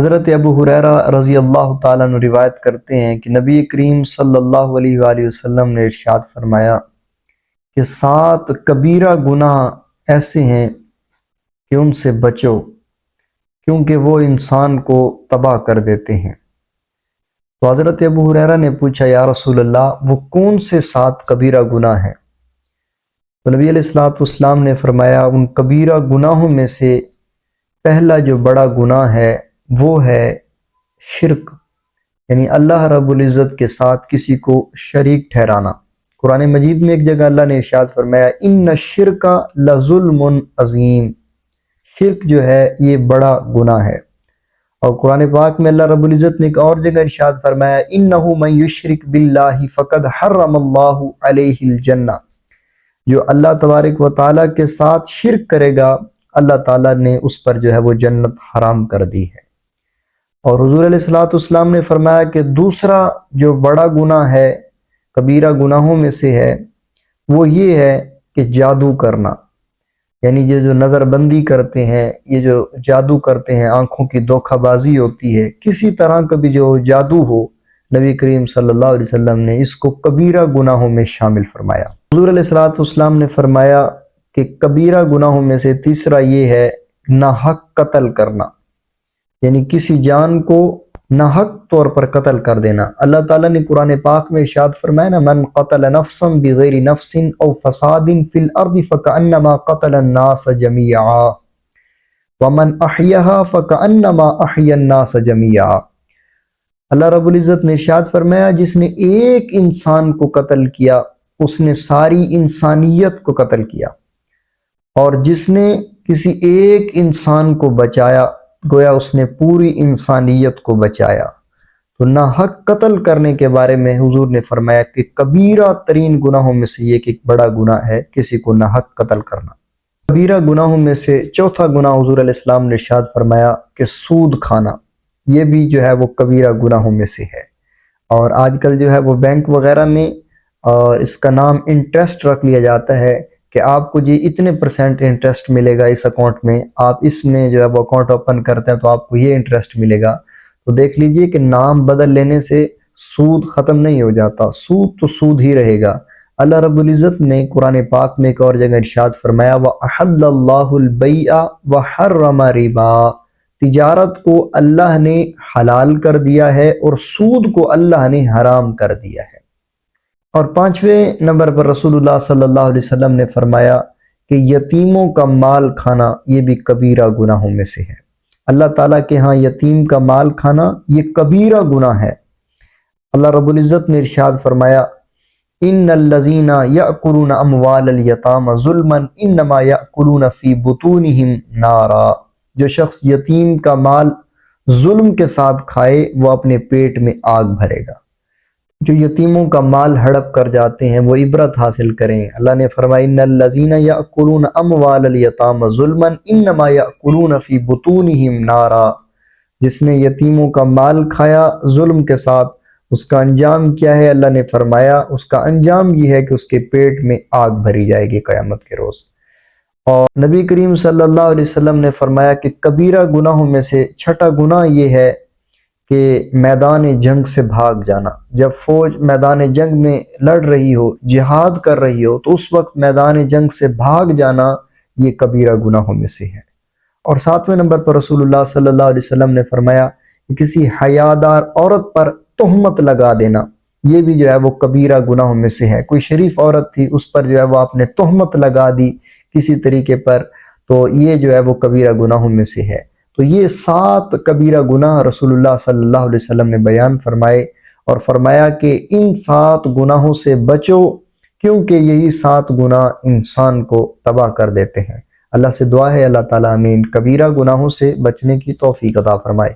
حضرت ابو ہریرہ رضی اللہ تعالیٰ عنہ روایت کرتے ہیں کہ نبی کریم صلی اللہ علیہ وآلہ وسلم نے ارشاد فرمایا کہ 7 کبیرہ گناہ ایسے ہیں کہ ان سے بچو کیونکہ وہ انسان کو تباہ کر دیتے ہیں۔ تو حضرت ابو ہریرہ نے پوچھا یا رسول اللہ وہ کون سے 7 کبیرہ گناہ ہیں؟ تو نبی علیہ السلام نے فرمایا ان کبیرہ گناہوں میں سے پہلا جو بڑا گناہ ہے وہ ہے شرک، یعنی اللہ رب العزت کے ساتھ کسی کو شریک ٹھہرانا۔ قرآن مجید میں ایک جگہ اللہ نے ارشاد فرمایا ان الشرک لظلم عظیم، شرک جو ہے یہ بڑا گناہ ہے۔ اور قرآن پاک میں اللہ رب العزت نے ایک اور جگہ ارشاد فرمایا انہ من یشرک باللہ فقد حرم اللہ علیہ الجنہ، جو اللہ تبارک و تعالیٰ کے ساتھ شرک کرے گا اللہ تعالیٰ نے اس پر جو ہے وہ جنت حرام کر دی ہے۔ اور حضور علیہ السلام نے فرمایا کہ دوسرا جو بڑا گناہ ہے کبیرہ گناہوں میں سے ہے وہ یہ ہے کہ جادو کرنا، یعنی یہ جو نظر بندی کرتے ہیں، یہ جو جادو کرتے ہیں، آنکھوں کی دھوکہ بازی ہوتی ہے، کسی طرح کا بھی جو جادو ہو، نبی کریم صلی اللہ علیہ وسلم نے اس کو کبیرہ گناہوں میں شامل فرمایا۔ حضور علیہ السلام نے فرمایا کہ کبیرہ گناہوں میں سے تیسرا یہ ہے ناحق قتل کرنا، یعنی کسی جان کو ناحق طور پر قتل کر دینا۔ اللہ تعالیٰ نے قرآن پاک میں ارشاد فرمایا نا من قتل نفسا بغیر نفس او فساد فی الارض فکأنما قتل الناس جميعا ومن احیاها فکأنما احیا الناس جميعا۔ اللہ رب العزت نے ارشاد فرمایا جس نے ایک انسان کو قتل کیا اس نے ساری انسانیت کو قتل کیا، اور جس نے کسی ایک انسان کو بچایا گویا اس نے پوری انسانیت کو بچایا۔ تو ناحق قتل کرنے کے بارے میں حضور نے فرمایا کہ کبیرہ ترین گناہوں میں سے یہ ایک بڑا گناہ ہے کسی کو ناحق قتل کرنا۔ کبیرہ گناہوں میں سے چوتھا گناہ حضور علیہ السلام نے ارشاد فرمایا کہ سود کھانا، یہ بھی جو ہے وہ کبیرہ گناہوں میں سے ہے۔ اور آج کل جو ہے وہ بینک وغیرہ میں اس کا نام انٹرسٹ رکھ لیا جاتا ہے کہ آپ کو جی اتنے % انٹرسٹ ملے گا اس اکاؤنٹ میں، آپ اس میں جو ہے وہ اکاؤنٹ اوپن کرتے ہیں تو آپ کو یہ انٹرسٹ ملے گا۔ تو دیکھ لیجئے کہ نام بدل لینے سے سود ختم نہیں ہو جاتا، سود تو سود ہی رہے گا۔ اللہ رب العزت نے قرآن پاک میں ایک اور جگہ ارشاد فرمایا وَأَحَلَّ اللَّهُ الْبَيْعَ وَحَرَّمَ رِبَا، تجارت کو اللہ نے حلال کر دیا ہے اور سود کو اللہ نے حرام کر دیا ہے۔ اور 5ویں نمبر پر رسول اللہ صلی اللہ علیہ وسلم نے فرمایا کہ یتیموں کا مال کھانا یہ بھی کبیرہ گناہوں میں سے ہے۔ اللہ تعالیٰ کے ہاں یتیم کا مال کھانا یہ کبیرہ گناہ ہے۔ اللہ رب العزت نے ارشاد فرمایا ان الذین یأکلون اموال الیتامی ظلما انما یأکلون فی بطونہم نارا، جو شخص یتیم کا مال ظلم کے ساتھ کھائے وہ اپنے پیٹ میں آگ بھرے گا۔ جو یتیموں کا مال ہڑپ کر جاتے ہیں وہ عبرت حاصل کریں۔ اللہ نے فرمایا ان الذین یأکلون اموال الیتامی ظلما انما یأکلون فی بطونہم نارا، جس نے یتیموں کا مال کھایا ظلم کے ساتھ اس کا انجام کیا ہے؟ اللہ نے فرمایا اس کا انجام یہ ہے کہ اس کے پیٹ میں آگ بھری جائے گی قیامت کے روز۔ اور نبی کریم صلی اللہ علیہ وسلم نے فرمایا کہ کبیرہ گناہوں میں سے چھٹا گناہ یہ ہے کہ میدان جنگ سے بھاگ جانا۔ جب فوج میدان جنگ میں لڑ رہی ہو، جہاد کر رہی ہو، تو اس وقت میدان جنگ سے بھاگ جانا یہ کبیرہ گناہوں میں سے ہے۔ اور 7ویں نمبر پر رسول اللہ صلی اللہ علیہ وسلم نے فرمایا کہ کسی حیادار عورت پر تہمت لگا دینا یہ بھی جو ہے وہ کبیرہ گناہوں میں سے ہے۔ کوئی شریف عورت تھی اس پر جو ہے وہ آپ نے تہمت لگا دی کسی طریقے پر، تو یہ جو ہے وہ کبیرہ گناہوں میں سے ہے۔ تو یہ 7 کبیرہ گناہ رسول اللہ صلی اللہ علیہ وسلم نے بیان فرمائے، اور فرمایا کہ ان 7 گناہوں سے بچو کیونکہ یہی 7 گناہ انسان کو تباہ کر دیتے ہیں۔ اللہ سے دعا ہے اللہ تعالیٰ ہمیں ان کبیرہ گناہوں سے بچنے کی توفیق عطا فرمائے۔